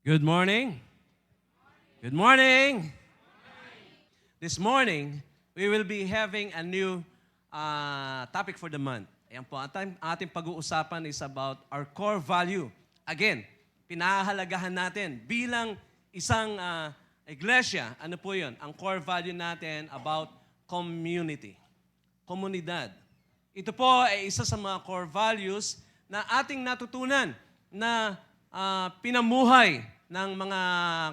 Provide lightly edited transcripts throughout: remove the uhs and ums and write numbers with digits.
Good morning. Good morning. This morning, we will be having a new topic for the month. Ayan po, ating pag-uusapan is about our core value. Again, pinahahalagahan natin bilang isang iglesia. Ano po yun? Ang core value natin about community. Komunidad. Ito po ay isa sa mga core values na ating natutunan na pinamuhay ng mga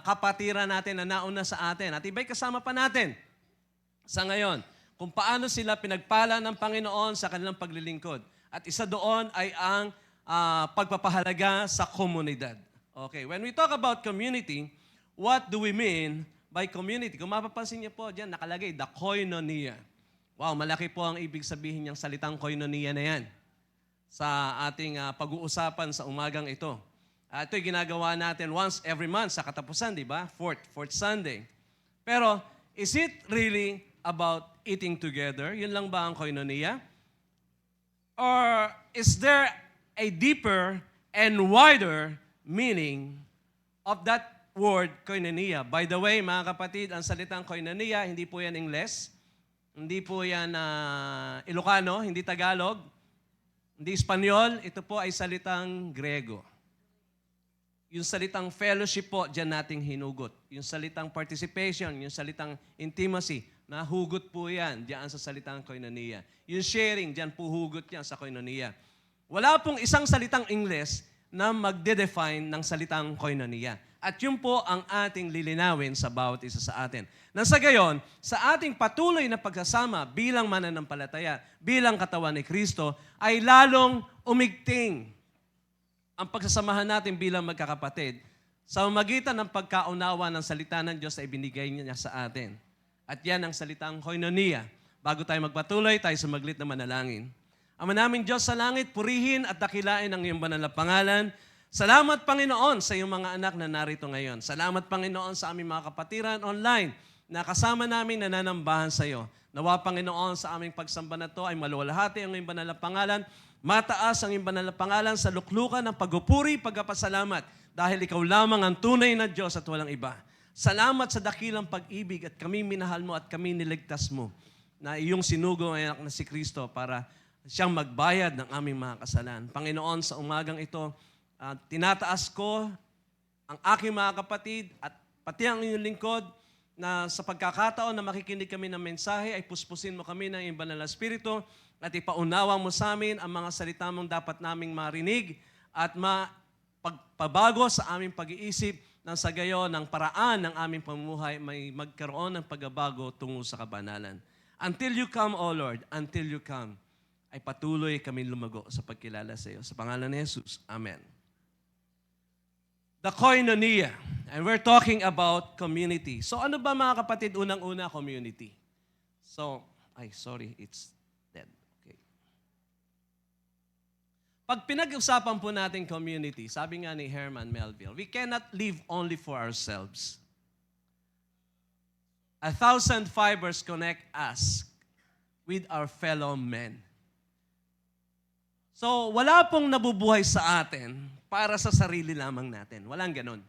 kapatiran natin na nauna sa atin. At iba'y kasama pa natin sa ngayon kung paano sila pinagpala ng Panginoon sa kanilang paglilingkod. At isa doon ay ang pagpapahalaga sa komunidad. Okay, when we talk about community, what do we mean by community? Kung mapapansin niyo po, diyan nakalagay, the koinonia. Wow, malaki po ang ibig sabihin niyang salitang koinonia na yan sa ating pag-uusapan sa umagang ito. Ito'y ginagawa natin once every month sa katapusan, di ba? Fourth Sunday. Pero, is it really about eating together? Yun lang ba ang koinonia? Or is there a deeper and wider meaning of that word koinonia? By the way, mga kapatid, ang salitang koinonia, hindi po yan Ingles, hindi po yan Ilocano, hindi Tagalog, hindi Espanyol, ito po ay salitang Grego. Yung salitang fellowship po, dyan nating hinugot. Yung salitang participation, yung salitang intimacy, nahugot po yan dyan sa salitang koinonia. Yung sharing, dyan po hugot yan sa koinonia. Wala pong isang salitang Ingles na magde-define ng salitang koinonia. At yun po ang ating lilinawin sa bawat isa sa atin. Nang sa gayon, sa ating patuloy na pagsasama bilang mananampalataya, bilang katawan ni Kristo, ay lalong umigting ang pagsasamahan natin bilang magkakapatid sa magitan ng pagkaunawa ng salita ng Diyos na ibinigay niya sa atin. At yan ang salitang koinonia. Bago tayo magpatuloy, tayo sumaglit na manalangin. Ama namin Diyos sa langit, purihin at dakilain ang iyong banal na pangalan. Salamat, Panginoon, sa iyong mga anak na narito ngayon. Salamat, Panginoon, sa aming mga kapatiran online na kasama namin nananambahan sa iyo. Nawa, Panginoon, sa aming pagsamba na ito ay maluwalhati ang iyong banal na pangalan. Mataas ang iyong banal na pangalan sa luklukan ng pagpupuri, pagkapasalamat dahil ikaw lamang ang tunay na Diyos at walang iba. Salamat sa dakilang pag-ibig at kami minahal mo at kami niligtas mo na iyong sinugo ang anak na si Kristo para siyang magbayad ng aming mga kasalanan. Panginoon, sa umagang ito, tinataas ko ang aking mga kapatid at pati ang iyong lingkod na sa pagkakataon na makikinig kami ng mensahe ay puspusin mo kami ng iyong banal na Espiritu at ipaunawa mo sa amin ang mga salita mong dapat naming marinig at pagpabago sa aming pag-iisip nang sa gayon ng paraan ng aming pamumuhay may magkaroon ng pagbabago tungo sa kabanalan. Until you come, O Lord, until you come, ay patuloy kami lumago sa pagkilala sa iyo. Sa pangalan ni Jesus, Amen. The koinonia, and we're talking about community. So ano ba mga kapatid, unang-una community? So, it's dead. Okay. Pag pinag-usapan po natin community, sabi nga ni Herman Melville, we cannot live only for ourselves. 1,000 fibers connect us with our fellow men. So, wala pong nabubuhay sa atin para sa sarili lamang natin. Walang ganon.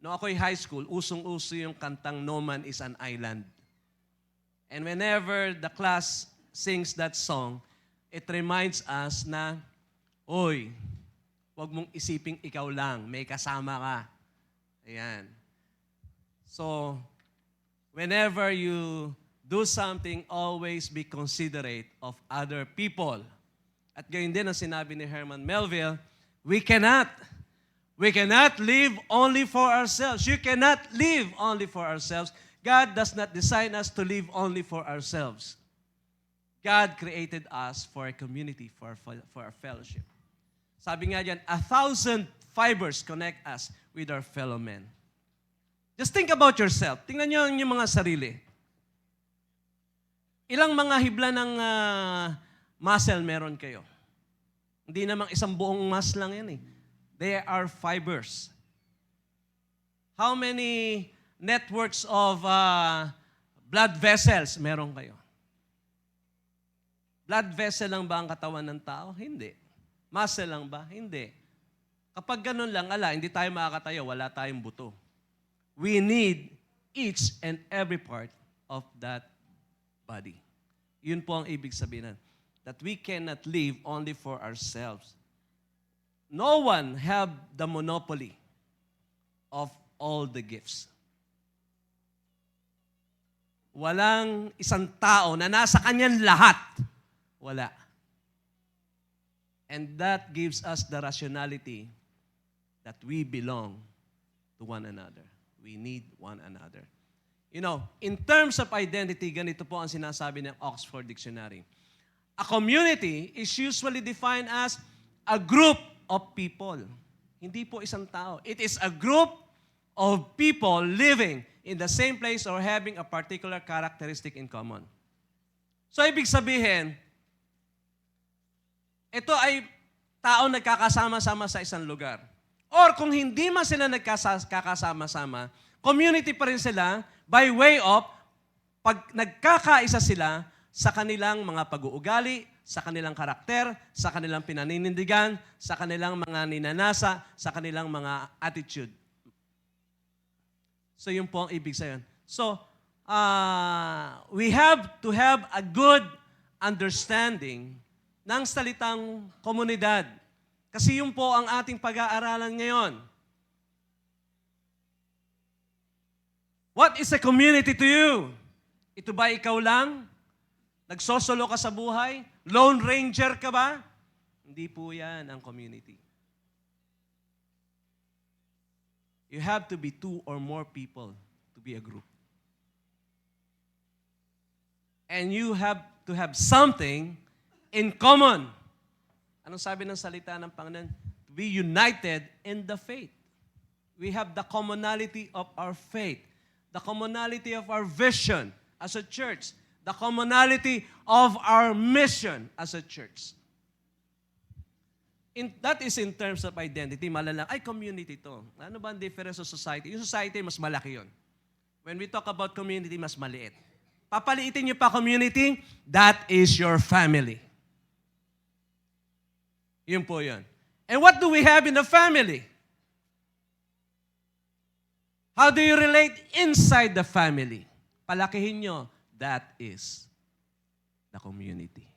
Noong ako'y high school, usong-uso yung kantang No Man is an Island. And whenever the class sings that song, it reminds us na, oy, huwag mong isiping ikaw lang, may kasama ka. Ayan. So, whenever you do something, always be considerate of other people. At gayon din ang sinabi ni Herman Melville, we cannot live only for ourselves. You cannot live only for ourselves. God does not design us to live only for ourselves. God created us for a community, for our fellowship. Sabi nga dyan, 1,000 fibers connect us with our fellow men. Just think about yourself. Tingnan nyo yung mga sarili. Ilang mga hibla ng muscle meron kayo? Hindi namang isang buong mass lang yan eh. They are fibers. How many networks of blood vessels meron kayo? Blood vessel lang ba ang katawan ng tao? Hindi. Muscle lang ba? Hindi. Kapag ganun lang, hindi tayo makakatayo, wala tayong buto. We need each and every part of that body. Yun po ang ibig sabihin. That we cannot live only for ourselves. No one have the monopoly of all the gifts. Walang isang tao na nasa kanyang lahat. Wala. And that gives us the rationality that we belong to one another. We need one another. You know, in terms of identity, ganito po ang sinasabi ng Oxford Dictionary. A community is usually defined as a group of people. Hindi po isang tao. It is a group of people living in the same place or having a particular characteristic in common. So, ibig sabihin, ito ay tao nagkakasama-sama sa isang lugar. Or kung hindi man sila nagkakasama-sama, community pa rin sila by way of pag nagkakaisa sila sa kanilang mga pag-uugali, sa kanilang karakter, sa kanilang pinaninindigan, sa kanilang mga ninanasa, sa kanilang mga attitude. So, yun po ang ibig sabihin. So, we have to have a good understanding ng salitang komunidad. Kasi yun po ang ating pag-aaralan ngayon. What is a community to you? Ito ba ikaw lang? Nagsosolo ka sa buhay? Lone Ranger ka ba? Hindi po yan ang community. You have to be two or more people to be a group. And you have to have something in common. Anong sabi ng salita ng Panginoon? To be united in the faith. We have the commonality of our faith. The commonality of our vision as a church. The commonality of our mission as a church. That is in terms of identity. Malala, ay, community to. Ano ba ang difference sa society? Yung society, mas malaki yun. When we talk about community, mas maliit. Papaliitin niyo pa community, that is your family. Yun po yun. And what do we have in the family? How do you relate inside the family? Palakihin nyo, that is the community.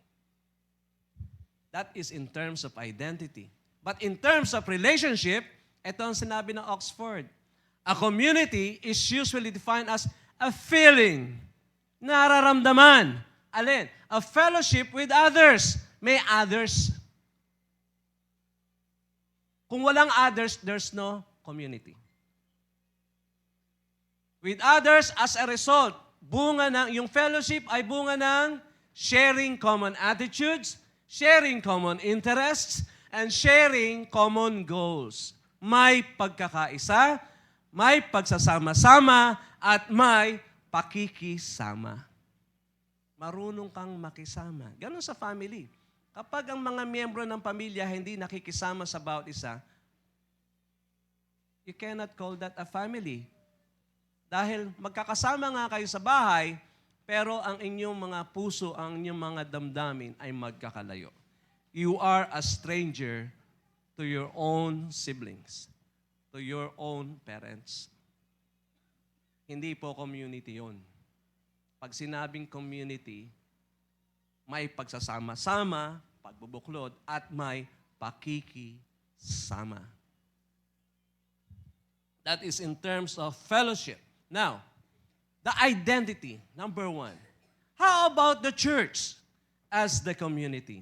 That is in terms of identity. But in terms of relationship, ito ang sinabi ng Oxford. A community is usually defined as a feeling, nararamdaman. Alin? A fellowship with others. May others. Kung walang others, there's no community. With others, as a result, yung fellowship ay bunga ng sharing common attitudes, sharing common interests, and sharing common goals. May pagkakaisa, may pagsasama-sama, at may pakikisama. Marunong kang makisama. Ganon sa family. Kapag ang mga miyembro ng pamilya hindi nakikisama sa bawat isa, you cannot call that a family. Dahil magkakasama nga kayo sa bahay, pero ang inyong mga puso, ang inyong mga damdamin ay magkakalayo. You are a stranger to your own siblings, to your own parents. Hindi po community yun. Pag sinabing community, may pagsasama-sama, pagbubuklod, at may pakikisama. That is in terms of fellowship. Now, the identity, number one. How about the church as the community?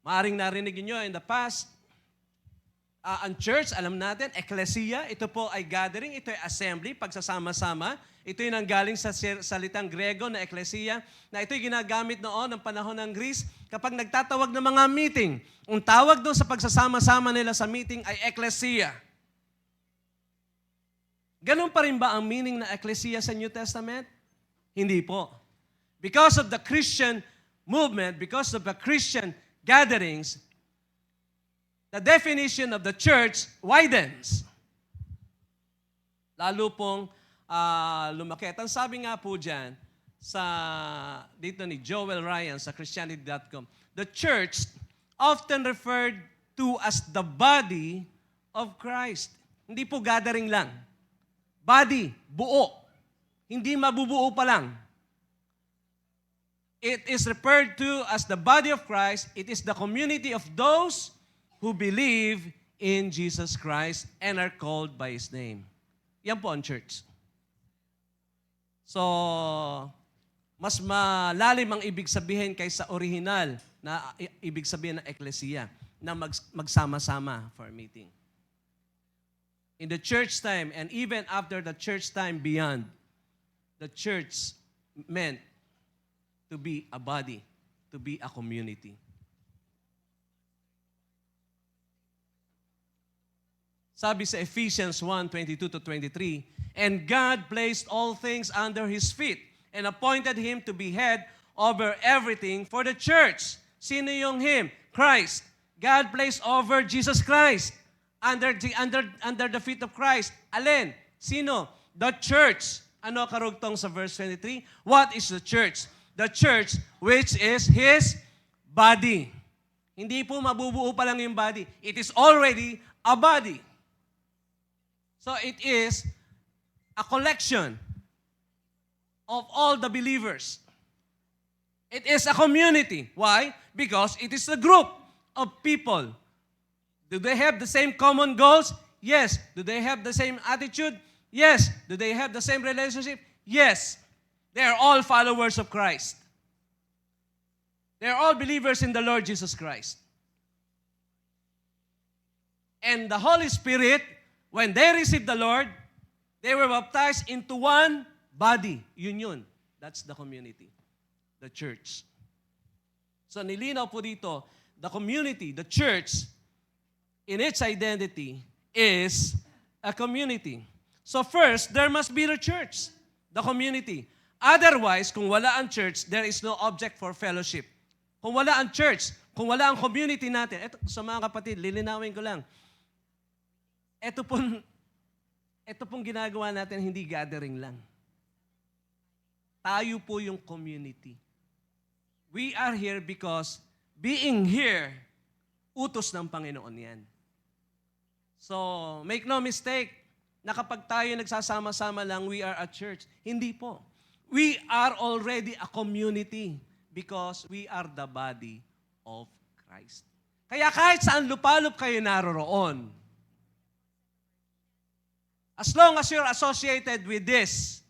Maaring narinig niyo in the past, ang church, alam natin, ecclesia, ito po ay gathering, ito ay assembly, pagsasama-sama. Ito yung nanggaling sa salitang Grego na ecclesia, na ito yung ginagamit noon ng panahon ng Greece kapag nagtatawag ng mga meeting. Ang tawag doon sa pagsasama-sama nila sa meeting ay ecclesia. Ganun pa rin ba ang meaning na ecclesia sa New Testament? Hindi po. Because of the Christian movement, because of the Christian gatherings, the definition of the church widens. Lalo pong lumaki. At ang sabi nga po dyan, dito ni Joel Ryan sa Christianity.com, the church often referred to as the body of Christ. Hindi po gathering lang. Body, buo. Hindi mabubuo pa lang. It is referred to as the body of Christ. It is the community of those who believe in Jesus Christ and are called by His name. Yan po ang church. So, mas malalim ang ibig sabihin kaysa original na ibig sabihin ng eklesiya na magsama-sama for a meeting. In the church time and even after the church time beyond, the church meant to be a body, to be a community. Sabi sa Ephesians 1:22-23, and God placed all things under His feet and appointed Him to be head over everything for the church. Sino yung Him? Christ. God placed over Jesus Christ under the feet of Christ. Alin? Sino? The church. Ano karugtong sa verse 23? What is the church? The church which is His body. Hindi po mabubuo pa lang yung body. It is already a body. So it is a collection of all the believers. It is a community. Why? Because it is a group of people. Do they have the same common goals? Yes. Do they have the same attitude? Yes. Do they have the same relationship? Yes. They are all followers of Christ. They are all believers in the Lord Jesus Christ. And the Holy Spirit, when they received the Lord, they were baptized into one body. Yun. That's the community. The church. So nilinaw po dito, the community, the church, in its identity, is a community. So first, there must be the church, the community. Otherwise, kung wala ang church, there is no object for fellowship. Kung wala ang church, kung wala ang community natin, eto, sa mga kapatid, lilinawin ko lang. Ito pong ginagawa natin, hindi gathering lang. Tayo po yung community. We are here because being here, utos ng Panginoon yan. So, make no mistake, na kapag tayo nagsasama-sama lang, we are a church. Hindi po. We are already a community because we are the body of Christ. Kaya kahit saan lupalop kayo naroroon, as long as you're associated with this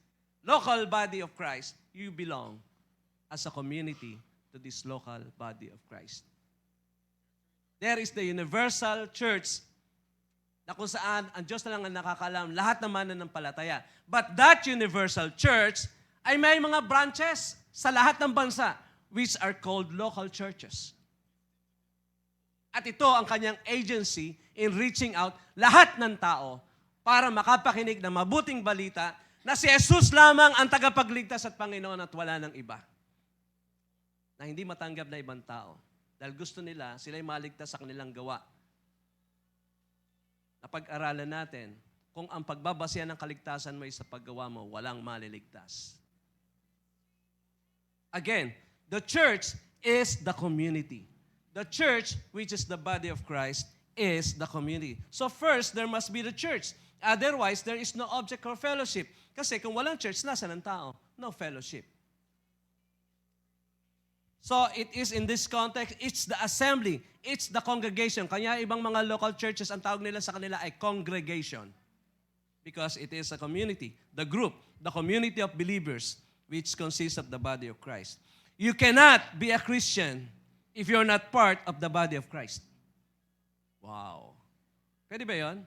local body of Christ, you belong as a community to this local body of Christ. There is the universal church na kung saan ang Diyos na lang ang nakakaalam, lahat naman na nampalataya. But that universal church ay may mga branches sa lahat ng bansa which are called local churches. At ito ang kanyang agency in reaching out lahat ng tao para makapakinig ng mabuting balita na si Jesus lamang ang tagapagligtas at Panginoon at wala ng iba. Na hindi matanggap na ibang tao. Dahil gusto nila, sila'y maligtas sa kanilang gawa. Napag-aralan natin, kung ang pagbabasya ng kaligtasan mo ay sa paggawa mo, walang maliligtas. Again, the church is the community. The church, which is the body of Christ, is the community. So first, there must be the church. Otherwise, there is no object or fellowship. Kasi kung walang church, nasa ng tao? No fellowship. So it is in this context, it's the assembly, it's the congregation. Kaya ibang mga local churches, ang tawag nila sa kanila ay congregation. Because it is a community, the group, the community of believers, which consists of the body of Christ. You cannot be a Christian if you're not part of the body of Christ. Wow. Pwede ba yun?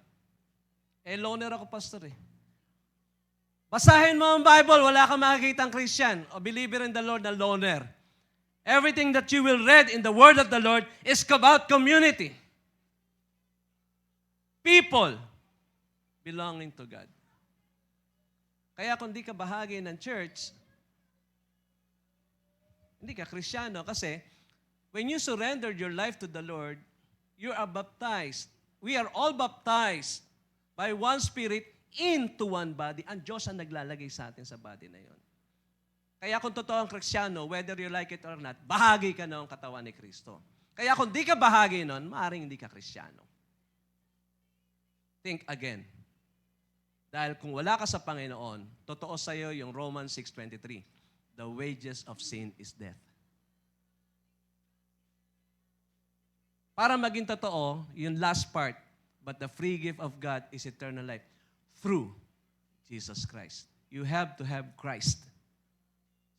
Loner ako, pastor eh. Basahin mo ang Bible, wala kang makikita ang Christian o believer in the Lord na loner. Everything that you will read in the Word of the Lord is about community. People belonging to God. Kaya kung di ka bahagi ng church, hindi ka Kristiyano kasi when you surrender your life to the Lord, you are baptized. We are all baptized by one Spirit into one body. Ang Diyos ang naglalagay sa atin sa body na yon. Kaya kung totoo ang Kristiyano, whether you like it or not, bahagi ka ng katawan ni Kristo. Kaya kung di ka bahagi nun, maaaring hindi ka Kristiyano. think again. Dahil kung wala ka sa Panginoon, totoo sa iyo yung Romans 6:23. The wages of sin is death. Para maging totoo, yung last part, but the free gift of God is eternal life through Jesus Christ. You have to have Christ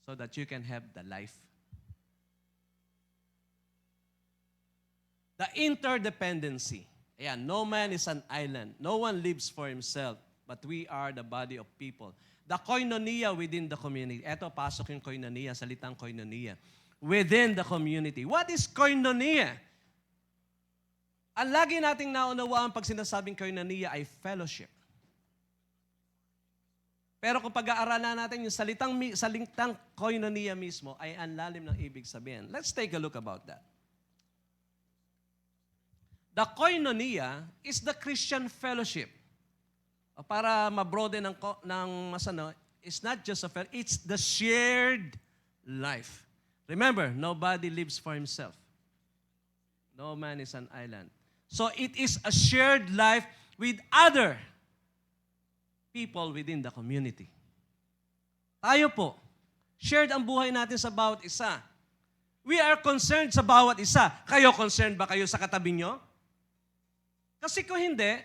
so that you can have the life. The interdependency. Ayan, no man is an island. No one lives for himself, but we are the body of people. The koinonia within the community. Eto, pasok yung koinonia, salitang koinonia. Within the community. What is koinonia? Ang lagi nating naunawaan pag sinasabing koinonia ay fellowship. Pero kung pag-aaralan natin yung salitang koinonia mismo, ay ang lalim ng ibig sabihin. Let's take a look about that. The koinonia is the Christian fellowship. Para ma-broaden ng masano, it's not just a fellowship, it's the shared life. Remember, nobody lives for himself. No man is an island. So it is a shared life with other people within the community. Tayo po, shared ang buhay natin sa bawat isa. We are concerned sa bawat isa. Kayo, concerned ba kayo sa katabi nyo? Kasi kung hindi,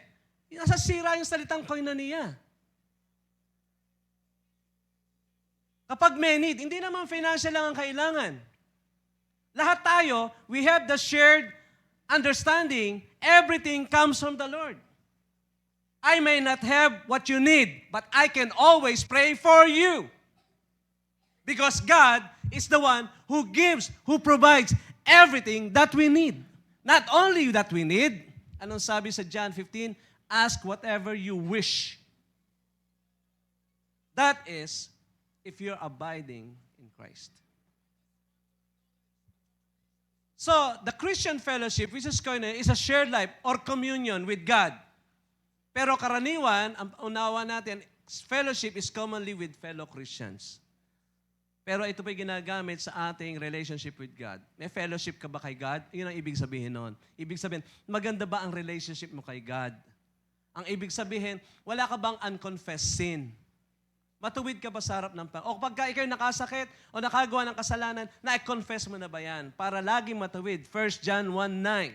nasasira yung salitang koinonia. Kapag may need, hindi naman financial lang ang kailangan. Lahat tayo, we have the shared understanding, everything comes from the Lord. I may not have what you need, but I can always pray for you. Because God is the one who gives, who provides everything that we need. Not only that we need, anong sabi sa John 15? Ask whatever you wish. That is, if you're abiding in Christ. So, the Christian fellowship, which is koinonia, is a shared life or communion with God. Pero karaniwan, ang unawa natin, fellowship is commonly with fellow Christians. Pero ito pa yung ginagamit sa ating relationship with God. May fellowship ka ba kay God? Yun ang ibig sabihin noon. Ibig sabihin, maganda ba ang relationship mo kay God? Ang ibig sabihin, wala ka bang unconfessed sin? Matuwid ka ba sa harap ng Panginoon? O pagka ikaw'y nakasakit o nakagawa ng kasalanan, na-confess mo na ba yan? Para laging matuwid. 1 John 1:9.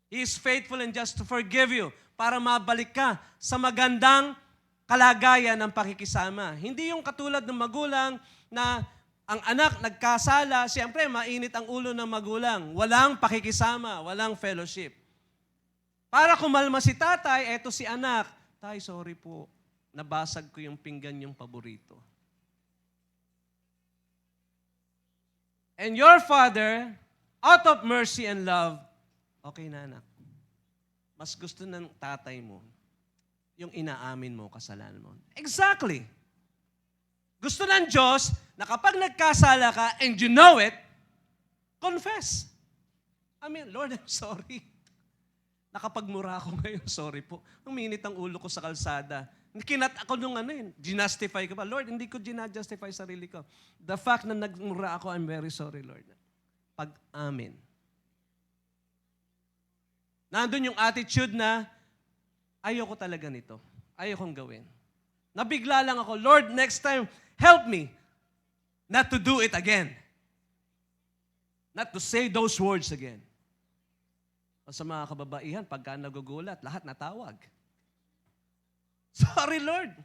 He is faithful and just to forgive you para mabalik ka sa magandang kalagayan ng pakikisama. Hindi yung katulad ng magulang na ang anak nagkasala, siyempre mainit ang ulo ng magulang. Walang pakikisama, walang fellowship. Para kumalma si tatay, eto si anak. Tay, sorry po. Nabasag ko yung pinggan yung paborito. And your father, out of mercy and love, okay na anak. Mas gusto ng tatay mo yung inaamin mo, kasalanan mo. Exactly. Gusto ng Diyos na kapag nagkasala ka and you know it, confess. I mean, Lord, I'm sorry. Nakapagmura ako ngayon, sorry po. Uminit ang ulo ko sa kalsada. Kinat ako nung ginastify ko pa. Lord, hindi ko ginajustify sarili ko. The fact na nagmura ako, I'm very sorry, Lord. Pag-amin. Nandun yung attitude na, ayoko talaga nito. Ayokong gawin. Nabigla lang ako, Lord, next time, help me not to do it again. Not to say those words again. O sa mga kababaihan, pagka nagugulat, lahat natawag. Sorry, Lord.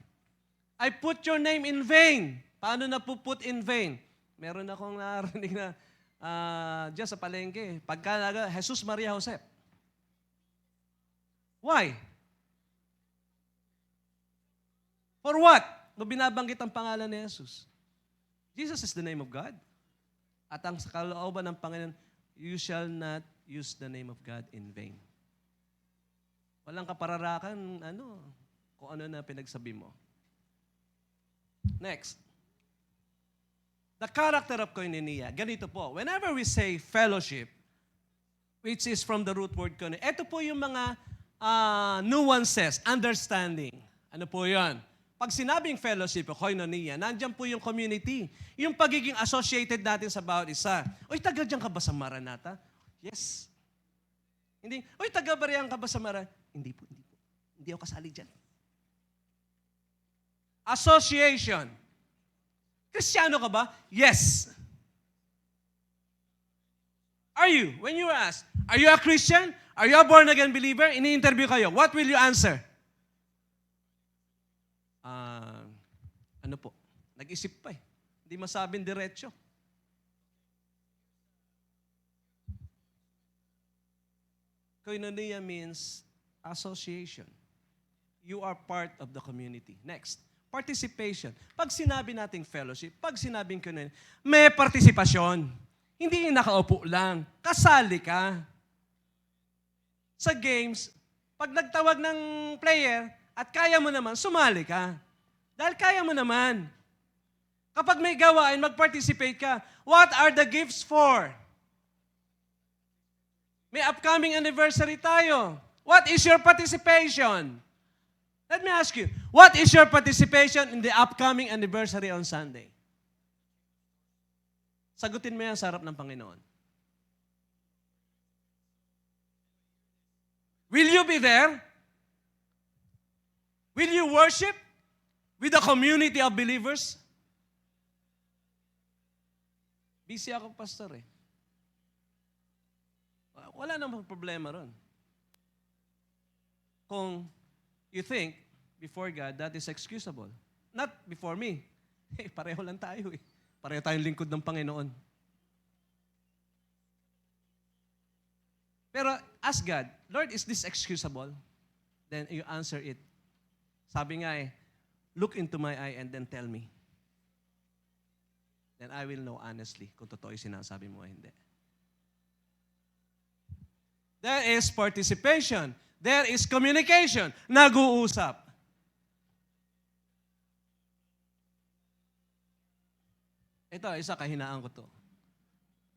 I put your name in vain. Paano na put in vain? Meron akong narinig na diyan sa palengke. Pagka Jesus Maria Josep. Why? For what? No binabanggit ang pangalan ni Jesus. Jesus is the name of God. At ang sa kalooban ng Panginoon, you shall not use the name of God in vain. Walang kapararakan, kung ano na pinagsabi mo. Next. The character of koinonia. Ganito po. Whenever we say fellowship, which is from the root word koinonia, ito po yung mga nuances, understanding. Ano po yan? Pag sinabing fellowship o koinonia, nandyan po yung community. Yung pagiging associated natin sa bawat isa. Uy, taga dyan ka ba sa Maranatha? Yes. Hindi. Uy, taga Bariang ka ba sa Maranatha? Hindi po, hindi po. Hindi ako kasali dyan. Association. Kristiyano ka ba? Yes. Are you? When you ask, are you a Christian? Are you a born-again believer? Ini-interview kayo. What will you answer? Ano po? Nag-isip pa eh. Hindi masabing diretsyo. Koinonia means association. You are part of the community. Next, participation. Pag sinabi nating fellowship, pag sinabing koinonia, may partisipasyon. Hindi yung nakaupo lang. Kasali ka. Sa games, pag nagtawag ng player at kaya mo naman, sumali ka. Dahil kaya mo naman. Kapag may gawain, mag-participate ka. What are the gifts for? May upcoming anniversary tayo. What is your participation? Let me ask you, what is your participation in the upcoming anniversary on Sunday? Sagutin mo yan sa harap ng Panginoon. Will you be there? Will you worship with a community of believers? Busy ako, pastor eh. Wala namang problema ron. Kung you think, before God, that is excusable. Not before me. Pareho lang tayo eh. Pareho tayong lingkod ng Panginoon. Pero ask God, Lord, is this excusable? Then you answer it. Sabi nga eh, look into my eye and then tell me. Then I will know honestly kung totoo yung sinasabi mo o hindi. There is participation. There is communication. Nag-uusap. Ito, isa kahinaan ko to.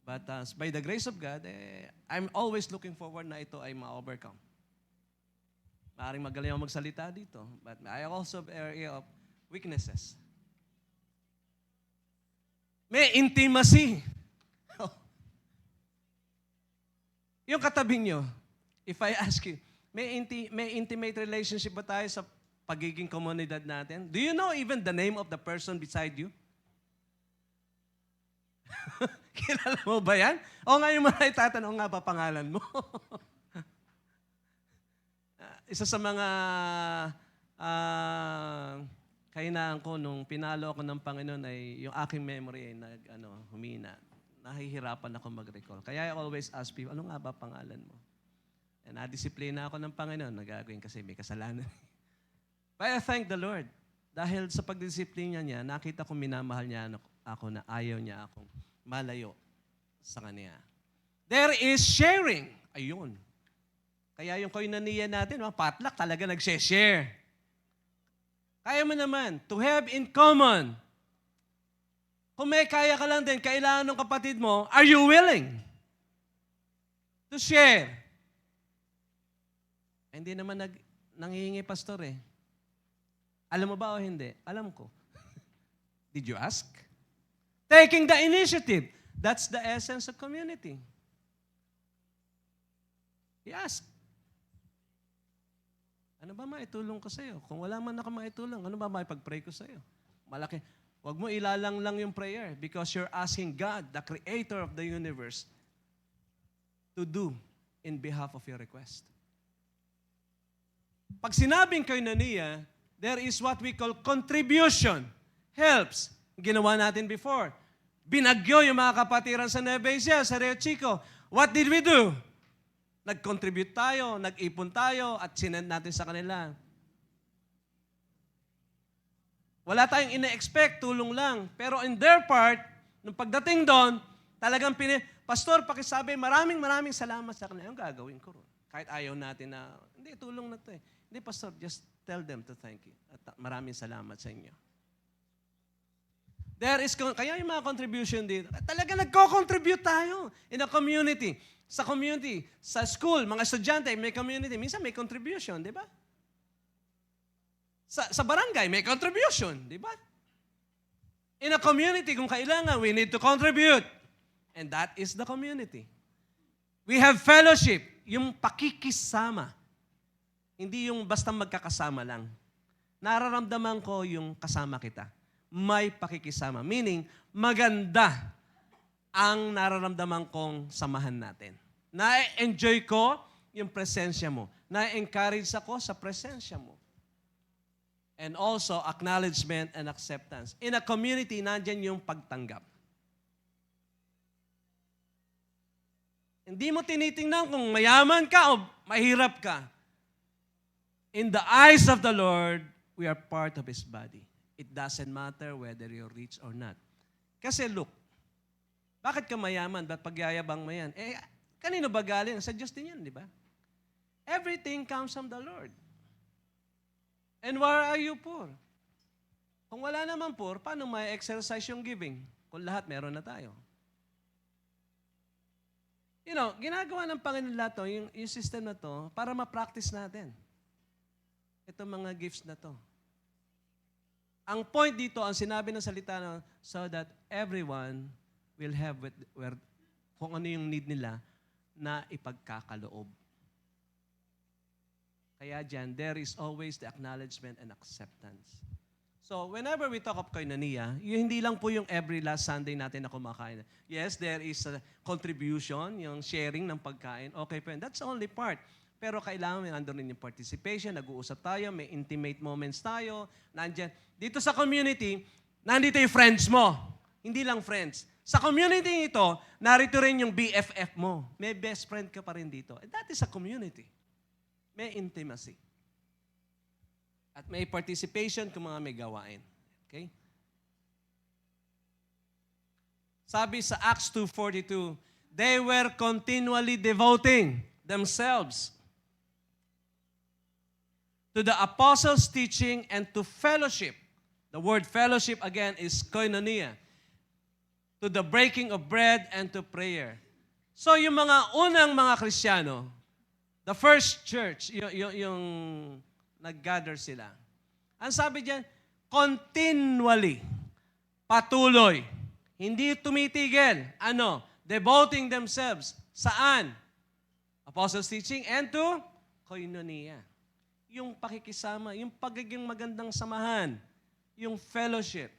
But by the grace of God, I'm always looking forward na ito ay ma-overcome. Maaaring magaling ako magsalita dito, but I also have area of weaknesses. May intimacy. Yung katabi nyo, if I ask you, may intimate relationship ba tayo sa pagiging komunidad natin? Do you know even the name of the person beside you? Kilala mo ba yan? O nga yung mga itatanong nga pa pangalan mo. Isa sa mga kahinaan ko nung pinalo ako ng Panginoon ay yung aking memory ay humina. Nahihirapan ako mag-recall. Kaya I always ask people, ano nga ba pangalan mo? And na-disiplina ako ng Panginoon. Nagagawin kasi may kasalanan. But I thank the Lord. Dahil sa pagdisiplina niya, nakita ko minamahal niya ako na ayaw niya akong malayo sa Kanya. There is sharing. Ayun. Kaya yung koinonia natin, potluck talaga nag-share. Kaya mo naman, to have in common. Kung may kaya ka lang din, kailangan ng kapatid mo, are you willing to share? Hindi naman nanghihingi pastor eh. Alam mo ba o hindi? Alam ko. Did you ask? Taking the initiative. That's the essence of community. You ask. Ano ba maitulong ko sa'yo? Kung wala man ako maitulong, ano ba maipag-pray ko sa'yo? Malaki. Huwag mo ilalang lang yung prayer because you're asking God, the creator of the universe, to do in behalf of your request. Pag sinabing koinonia, there is what we call contribution. Helps. Ginawa natin before. Binagyo yung mga kapatiran sa Nueva Ecija, sa Rio Chico. What did we do? Nag-contribute tayo, nag-ipon tayo, at sinend natin sa kanila. Wala tayong ina-expect, tulong lang. Pero in their part, nung pagdating doon, talagang Pastor, pakisabi, maraming salamat sa kanila. Yung gagawin ko ron. Kahit ayaw natin na, hindi, tulong na to eh. Hindi, Pastor, just tell them to thank you. At maraming salamat sa inyo. Kaya yung mga contribution dito, talaga nagko-contribute tayo in a community. Sa community, sa school, mga estudyante, may community. Minsan may contribution, di ba? Sa barangay, may contribution, di ba? In a community, kung kailangan, we need to contribute. And that is the community. We have fellowship, yung pakikisama. Hindi yung basta magkakasama lang. Nararamdaman ko yung kasama kita. May pakikisama. Meaning, maganda ang nararamdaman kong samahan natin. Na-enjoy ko yung presensya mo. Na-encourage ako sa presensya mo. And also, acknowledgement and acceptance. In a community, nandyan yung pagtanggap. Hindi mo tinitingnan kung mayaman ka o mahirap ka. In the eyes of the Lord, we are part of His body. It doesn't matter whether you're rich or not. Kasi look, bakit ka mayaman? Ba't pagyayabang mo yan? Kanino ba galing? Sa Diyos din yan, di ba? Everything comes from the Lord. And why are you poor? Kung wala naman poor, paano may exercise yung giving? Kung lahat meron na tayo. You know, ginagawa ng Panginoon lahat to, yung system na to, para ma-practice natin. Itong mga gifts na to. Ang point dito, ang sinabi ng salita na, so that everyone will have kung ano yung need nila na ipagkakaloob. Kaya dyan, there is always the acknowledgement and acceptance. So, whenever we talk of koinonia, hindi lang po yung every last Sunday natin na kumakain. Yes, there is a contribution, yung sharing ng pagkain. Okay po, that's the only part. Pero kailangan may andun rin yung participation, nag-uusap tayo, may intimate moments tayo, nandyan. Dito sa community, nandito yung friends mo. Hindi lang friends. Sa community ito, narito rin yung BFF mo. May best friend ka pa rin dito. And that is a community. May intimacy. At may participation kung mga may gawain. Okay? Sabi sa Acts 2:42, they were continually devoting themselves to the apostles' teaching and to fellowship. The word fellowship again is koinonia. To the breaking of bread and to prayer. So yung mga unang mga Kristiyano, the first church, yung nag-gather sila. Ang sabi diyan, continually, patuloy, hindi tumitigil. Ano? Devoting themselves. Saan? Apostles' teaching and to koinonia. Yung pakikisama, yung pagiging magandang samahan, yung fellowship.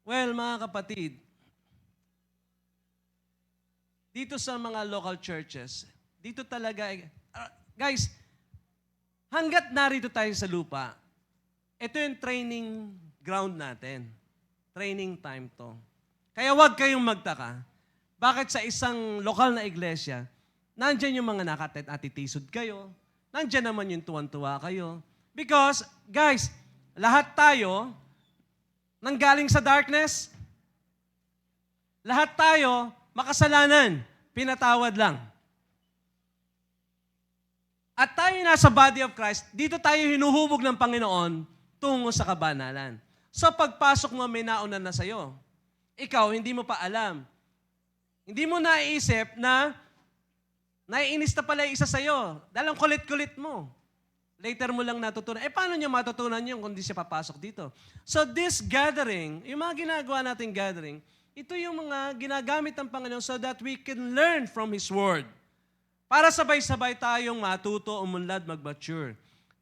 Well, mga kapatid, dito sa mga local churches, dito talaga, guys, hanggat narito tayo sa lupa, ito yung training ground natin. Training time to. Kaya huwag kayong magtaka. Bakit sa isang lokal na iglesia, nandyan yung mga nakatitisod kayo, nandyan naman yung tuwan-tuwa kayo. Because, guys, lahat tayo, nanggaling sa darkness, lahat tayo, makasalanan, pinatawad lang. At tayo nasa body of Christ, dito tayo hinuhubog ng Panginoon tungo sa kabanalan. So pagpasok mo, may nauna na sa'yo. Ikaw, hindi mo pa alam. Hindi mo naiisip na naiinis na pala isa sa'yo. Dahil ang kulit-kulit mo. Later mo lang natutunan. Paano niya matutunan yun kung di siya papasok dito? So this gathering, yung mga ginagawa nating gathering, ito yung mga ginagamit ng Panginoon so that we can learn from His Word. Para sabay-sabay tayong matuto, umunlad, mag-mature.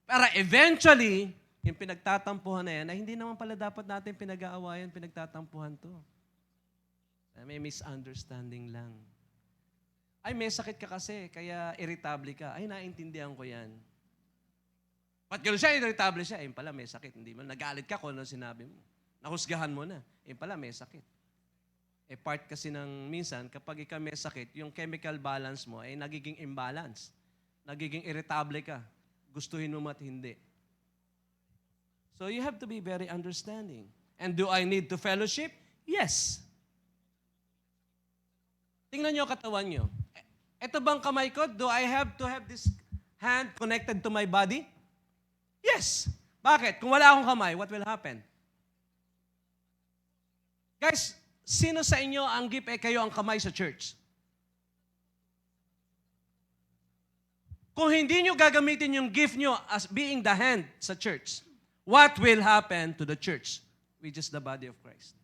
Para eventually, yung pinagtatampuhan na yan, ay hindi naman pala dapat natin pinag-aawayan, pinagtatampuhan to. May misunderstanding lang. Ay, may sakit ka kasi, kaya irritable ka. Ay, naintindihan ko yan. Ba't gano'n siya, irritable siya? Pala may sakit. Hindi mo, nagalit ka kung ano sinabi mo. Nahusgahan mo na. Pala may sakit. Part kasi ng minsan, kapag ikaw may sakit, yung chemical balance mo ay nagiging imbalance. Nagiging irritable ka. Gustuhin mo at hindi. So you have to be very understanding. And do I need to fellowship? Yes. Tingnan nyo katawan nyo. Ito bang kamay ko? Do I have to have this hand connected to my body? Yes. Bakit? Kung wala akong kamay, what will happen? Guys, sino sa inyo ang gift kayo ang kamay sa church? Kung hindi nyo gagamitin yung gift nyo as being the hand sa church, what will happen to the church, which is the body of Christ?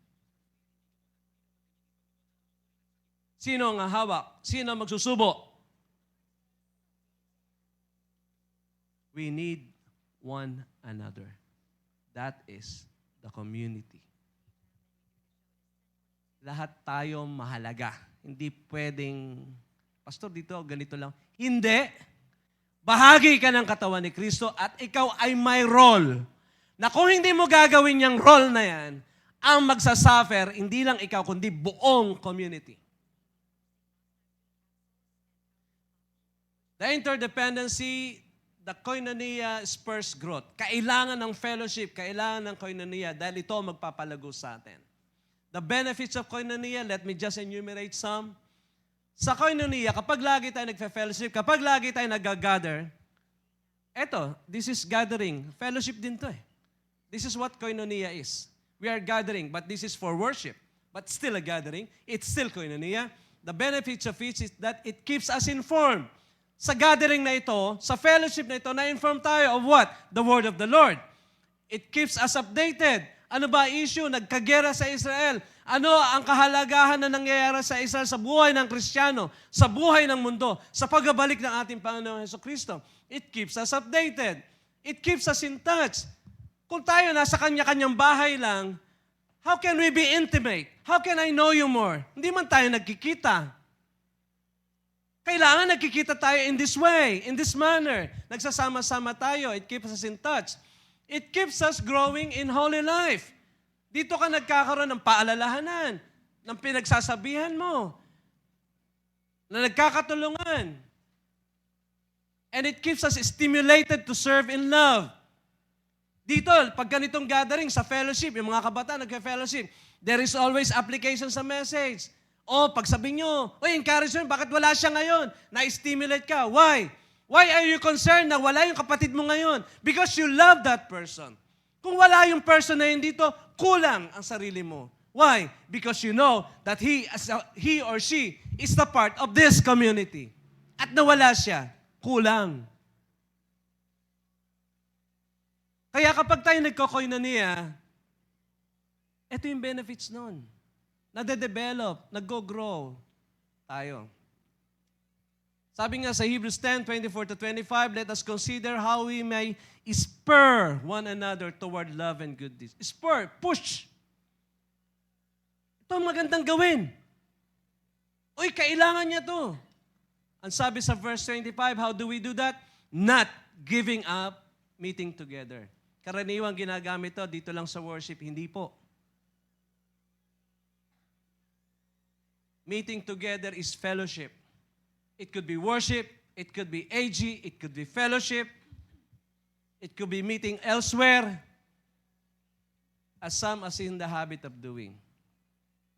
Sino ang hawak? Sino ang magsusubo? we need one another. That is the community. Lahat tayo mahalaga. Hindi pwedeng, Pastor, dito, ganito lang. Hindi. Bahagi ka ng katawan ni Kristo at ikaw ay may role. Na kung hindi mo gagawin yung role na yan, ang magsasuffer, hindi lang ikaw, kundi buong community. The interdependency, the koinonia spurs growth. Kailangan ng fellowship, kailangan ng koinonia dahil ito magpapalago sa atin. The benefits of koinonia, let me just enumerate some. Sa koinonia, kapag lagi tayo nagfe-fellowship, kapag lagi tayo nag-gather, this is gathering. Fellowship din to eh. This is what koinonia is. We are gathering, but this is for worship. But still a gathering. It's still koinonia. The benefits of it is that it keeps us informed. Sa gathering na ito, sa fellowship na ito, na-inform tayo of what? The word of the Lord. It keeps us updated. Ano ba issue? Nagkagera sa Israel. Ano ang kahalagahan na nangyayari sa Israel sa buhay ng Kristiyano, sa buhay ng mundo, sa pagbabalik ng ating Panginoon Jesucristo? It keeps us updated. It keeps us in touch. Kung tayo nasa kanya-kanyang bahay lang, how can we be intimate? How can I know you more? Hindi man tayo nagkikita. Kailangan nagkikita tayo in this way, in this manner. Nagsasama-sama tayo. It keeps us in touch. It keeps us growing in holy life. Dito ka nagkakaroon ng paalalahanan, ng pinagsasabihan mo, na nagkakatulungan. And it keeps us stimulated to serve in love. Dito, pag ganitong gathering sa fellowship, yung mga kabataan nagka-fellowship, there is always application sa message. O, pag sabi nyo, encouragement, bakit wala siya ngayon? Na-stimulate ka. Why? Why are you concerned na wala yung kapatid mo ngayon? Because you love that person. Kung wala yung person na yun dito, kulang ang sarili mo. Why? Because you know that he or she is the part of this community. At nawala siya, kulang. Kaya kapag tayo nagko-koinonia, ito yung benefits nun. Nade-develop, nag-grow tayo. Sabi nga sa Hebrews 10:24-25, let us consider how we may spur one another toward love and good deeds. Spur, push. Ito ang magandang gawin. Uy, kailangan niya to. Ang sabi sa verse 25, how do we do that? Not giving up meeting together. Karaniwang ginagamit to dito lang sa worship, hindi po. Meeting together is fellowship. It could be worship, it could be AG, it could be fellowship, it could be meeting elsewhere, as some as in the habit of doing.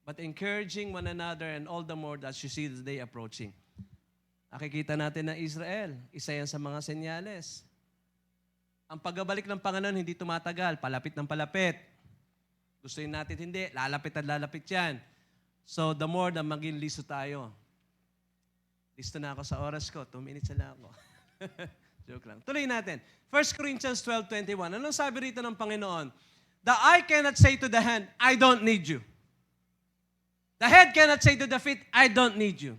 But encouraging one another and all the more as you see the day approaching. Nakikita natin na Israel, isa yan sa mga senyales. Ang pagbabalik ng Panginoon hindi tumatagal, palapit ng palapit. Gusto natin hindi, lalapit at lalapit yan. So the more na maging listo tayo. Listo na ako sa oras ko, 2 minutes na lang ako. Joke lang. Tuloy natin. 1 Corinthians 12:21. Anong sabi rito ng Panginoon? The eye cannot say to the hand, I don't need you. The head cannot say to the feet, I don't need you.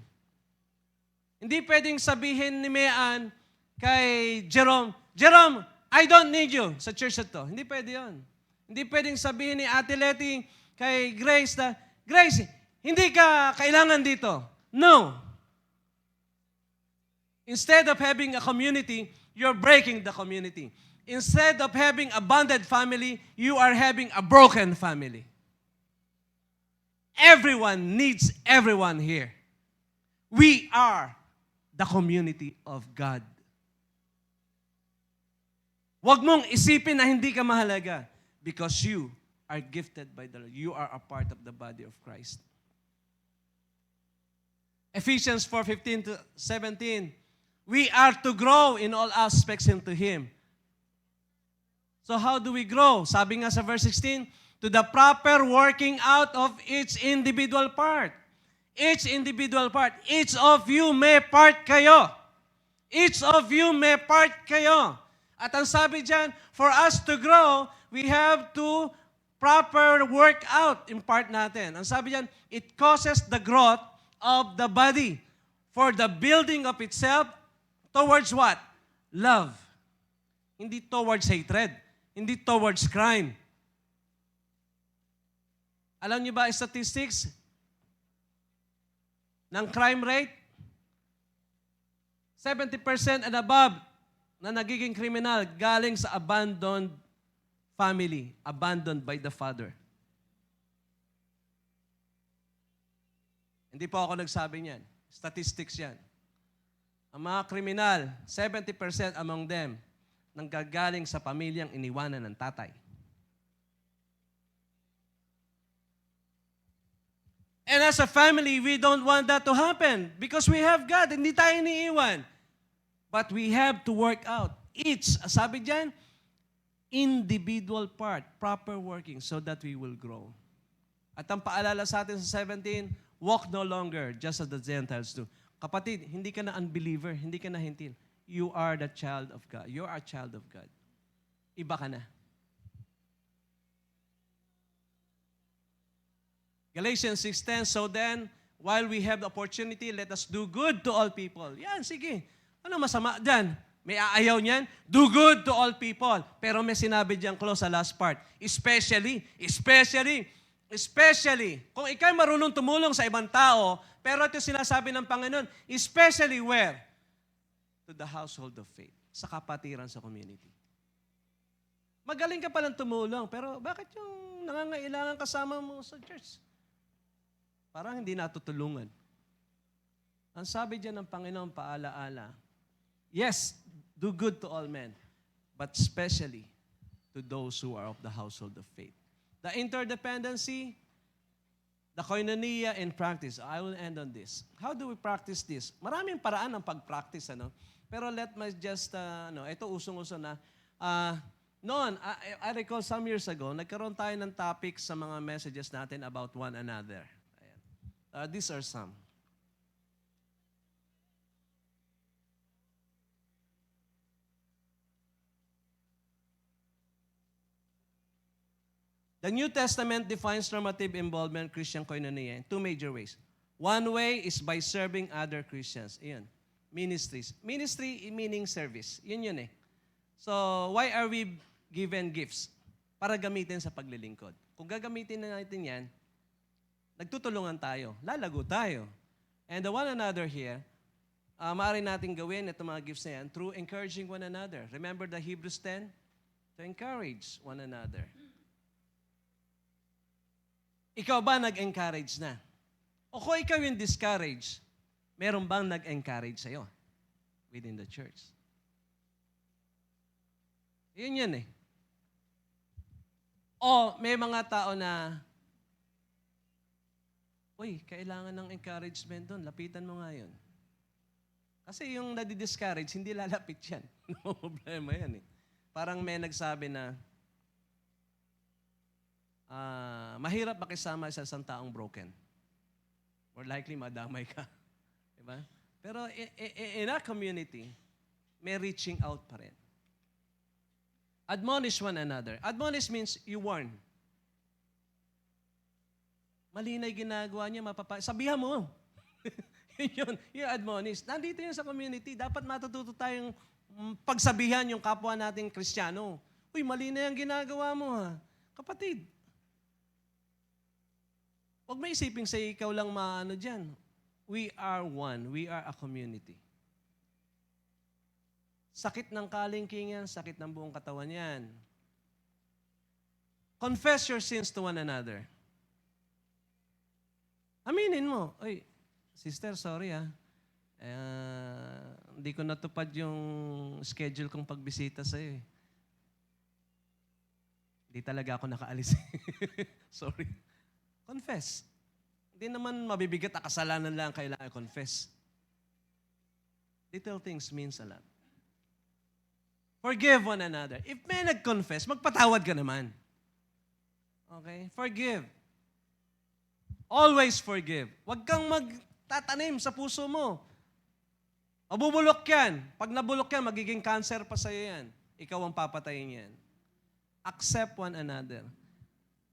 Hindi pwedeng sabihin ni Mayan kay Jerome, Jerome, I don't need you sa church na to. Hindi pwede yun. Hindi pwedeng sabihin ni Ate Letty kay Grace na, Grace, hindi ka kailangan dito. No. Instead of having a community, you're breaking the community. Instead of having a bonded family, you are having a broken family. Everyone needs everyone here. We are the community of God. Huwag mong isipin na hindi ka mahalaga because you are gifted by the Lord. You are a part of the body of Christ. Ephesians 4:15-17, we are to grow in all aspects into Him. So how do we grow? Sabi nga sa verse 16, to the proper working out of each individual part. Each individual part. Each of you may part kayo. Each of you may part kayo. At ang sabi dyan, for us to grow, we have to proper work out in part natin. Ang sabi dyan, it causes the growth of the body for the building of itself towards what? Love. Hindi towards hatred. Hindi towards crime. Alam niyo ba statistics ng crime rate? 70% and above na nagiging kriminal galing sa abandoned family, abandoned by the father. Hindi po ako nagsabi niyan. Statistics yan. Ang mga kriminal, 70% among them, nanggagaling sa pamilyang iniwanan ng tatay. And as a family, we don't want that to happen because we have God. Hindi tayo iniiwan. But we have to work out. Each, sabi dyan, individual part, proper working so that we will grow. At ang paalala sa atin sa 17, walk no longer just as the Gentiles do. Kapatid, hindi ka na unbeliever, hindi ka na hentil. You are the child of God. You are a child of God. Iba ka na. Galatians 6:10, so then, while we have the opportunity, let us do good to all people. Yan, sige. Ano masama dyan? May aayaw niyan? Do good to all people. Pero may sinabi dyan close sa last part. Especially, kung ikay marunong tumulong sa ibang tao, pero ito sinasabi ng Panginoon, especially where? To the household of faith. Sa kapatiran sa community. Magaling ka palang tumulong, pero bakit yung nangangailangan kasama mo sa church? Parang hindi natutulungan. Ang sabi dyan ng Panginoon, paalaala, yes, do good to all men, but especially to those who are of the household of faith. The interdependency, the koinonia in practice. I will end on this. How do we practice this? Maraming paraan ng pag-practice, ano? Pero let me just, ito usong-uso na. Noon, I recall some years ago, nagkaroon tayo ng topic sa mga messages natin about one another. Ayan. These are some. The New Testament defines normative involvement Christian koinonia in two major ways. One way is by serving other Christians. Iyon. Ministries. Ministry meaning service. Yun eh. So, why are we given gifts? Para gamitin sa paglilingkod. Kung gagamitin na natin yan, nagtutulungan tayo. Lalago tayo. And the one another here, maaari natin gawin itong mga gifts na yan through encouraging one another. Remember the Hebrews 10? To encourage one another. Ikaw ba nag-encourage na? O kung ikaw yung discourage, meron bang nag-encourage sa'yo within the church? Yun yan eh. O may mga tao na, uy, kailangan ng encouragement doon. Lapitan mo nga yun. Kasi yung nadi-discourage, hindi lalapit yan. No problema yan eh. Parang may nagsabi na, mahirap makisama sa isang taong broken. More likely, madamay ka. Diba? Pero in our community, may reaching out pa rin. Admonish one another. Admonish means you warn. Mali na yung ginagawa niya, sabihan mo. Yun, yung admonish. Nandito yun sa community. Dapat matututo tayong pagsabihan yung kapwa nating Kristiyano. Uy, mali na yung ginagawa mo ha. Kapatid, huwag may isipin sa ikaw lang maano dyan. We are one. We are a community. Sakit ng kalingkingan, sakit ng buong katawan yan. Confess your sins to one another. Aminin mo. Oy, sister, sorry hindi ko natupad yung schedule kong pagbisita sa'yo eh. Hindi talaga ako nakaalis. Sorry. Confess. Hindi naman mabibigat na kasalanan lang kailangan confess. Little things means a lot. Forgive one another. If may nag-confess, magpatawad ka naman. Okay? Forgive. Always forgive. Huwag kang magtatanim sa puso mo. Mabubulok yan. Pag nabulok yan, magiging cancer pa sa'yo yan. Ikaw ang papatayin yan. Accept one another.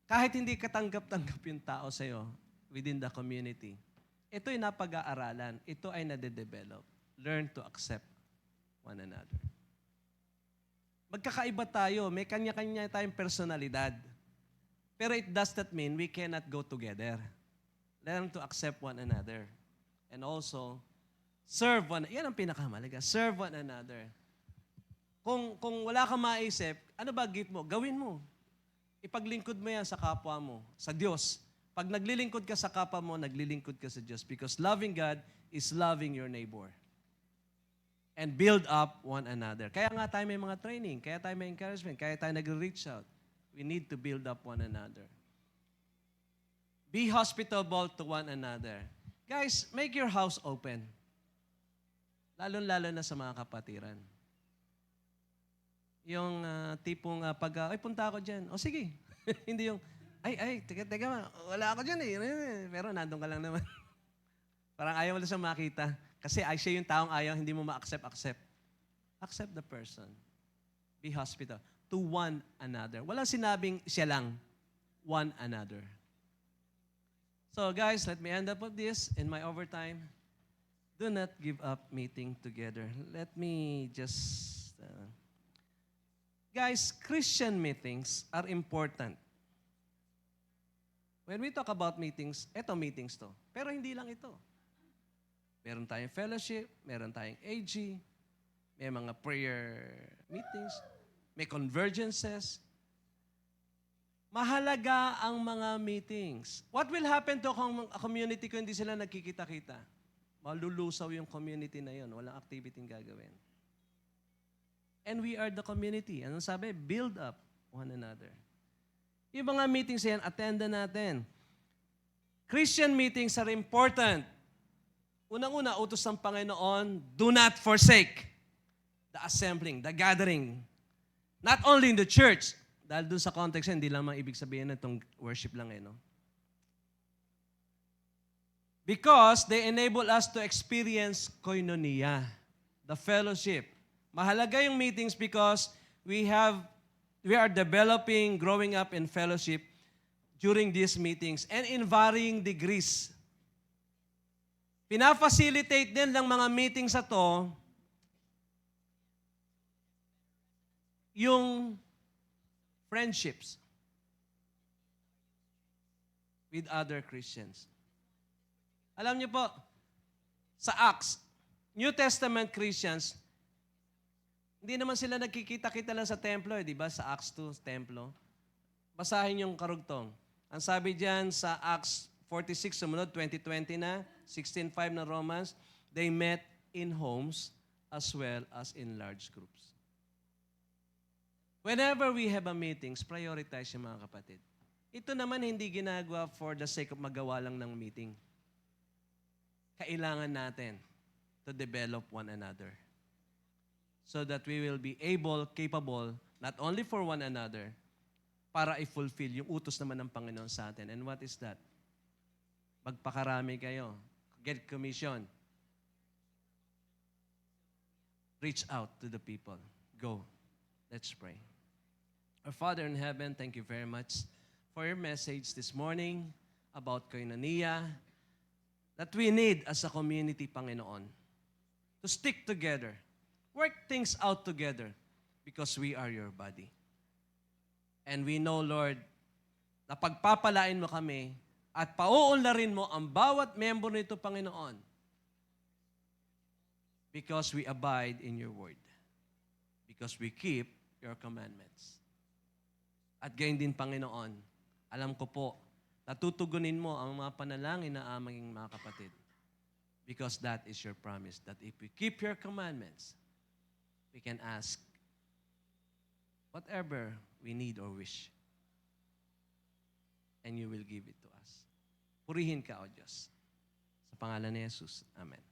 Kahit hindi katanggap-tanggap yung tao sa'yo within the community, ito'y napag-aaralan. Ito ay nade-develop. Learn to accept one another. Magkakaiba tayo. May kanya-kanya tayong personalidad. Pero it does not mean we cannot go together. Learn to accept one another. And also, serve one. Yan ang pinakamalaga. Serve one another. Kung wala kang maisip, ano ba gift mo? Gawin mo. Ipaglingkod mo yan sa kapwa mo, sa Diyos. Pag naglilingkod ka sa kapwa mo, naglilingkod ka sa Diyos. Because loving God is loving your neighbor. And build up one another. Kaya nga tayo may mga training, kaya tayo may encouragement, kaya tayo nag-reach out. We need to build up one another. Be hospitable to one another. Guys, make your house open. Lalo-lalo na sa mga kapatiran. Yung tipong pag, ay, punta ako dyan. O sige. Hindi yung, teka, wala ako dyan eh. Pero nandun ka lang naman. Parang ayaw mo lang siyang makita. Kasi siya yung taong ayaw, hindi mo ma-accept. Accept the person. Be hospitable to one another. Walang sinabing siya lang. One another. So guys, let me end up with this in my overtime. Do not give up meeting together. Let me just... Guys, Christian meetings are important. When we talk about meetings, eto meetings to. Pero hindi lang ito. Meron tayong fellowship, meron tayong AG, may mga prayer meetings, may convergences. Mahalaga ang mga meetings. What will happen to a community kung hindi sila nagkikita-kita? Malulusaw yung community na yun. Walang activity gagawin. And we are the community. Anong sabi? Build up one another. Yung mga meetings yan, attendan natin. Christian meetings are important. Unang-una, utos ng Panginoon, do not forsake the assembling, the gathering. Not only in the church, dahil doon sa context, hindi lang ibig sabihin na itong worship lang no? Because they enable us to experience koinonia, the fellowship. Mahalaga yung meetings because we are developing, growing up in fellowship during these meetings and in varying degrees. Pinafacilitate din ng mga meetings sa to yung friendships with other Christians. Alam niyo po, sa Acts, New Testament Christians, hindi naman sila nagkikita-kita lang sa templo, di ba? Sa Acts 2, templo. Basahin yung karugtong. Ang sabi diyan sa Acts 46, sumunod, 2020 na, 16:5 na Romans, they met in homes as well as in large groups. Whenever we have a meetings, prioritize yung mga kapatid. Ito naman hindi ginagawa for the sake of magawa lang ng meeting. Kailangan natin to develop one another so that we will be capable, not only for one another, para i-fulfill yung utos naman ng Panginoon sa atin. And what is that? Magpakarami kayo. Get commission. Reach out to the people. Go. Let's pray. Our Father in heaven, thank you very much for your message this morning about koinonia that we need as a community, Panginoon, to stick together, work things out together because we are your body. And we know, Lord, na pagpapalain mo kami at pauunlarin mo ang bawat member nito, Panginoon, because we abide in your word. Because we keep your commandments. At gayon din, Panginoon, alam ko po, natutugunin mo ang mga panalangin na aming mga kapatid. Because that is your promise, that if we keep your commandments, we can ask whatever we need or wish. And you will give it to us. Purihin ka, O Diyos. Sa pangalan ni Jesus. Amen.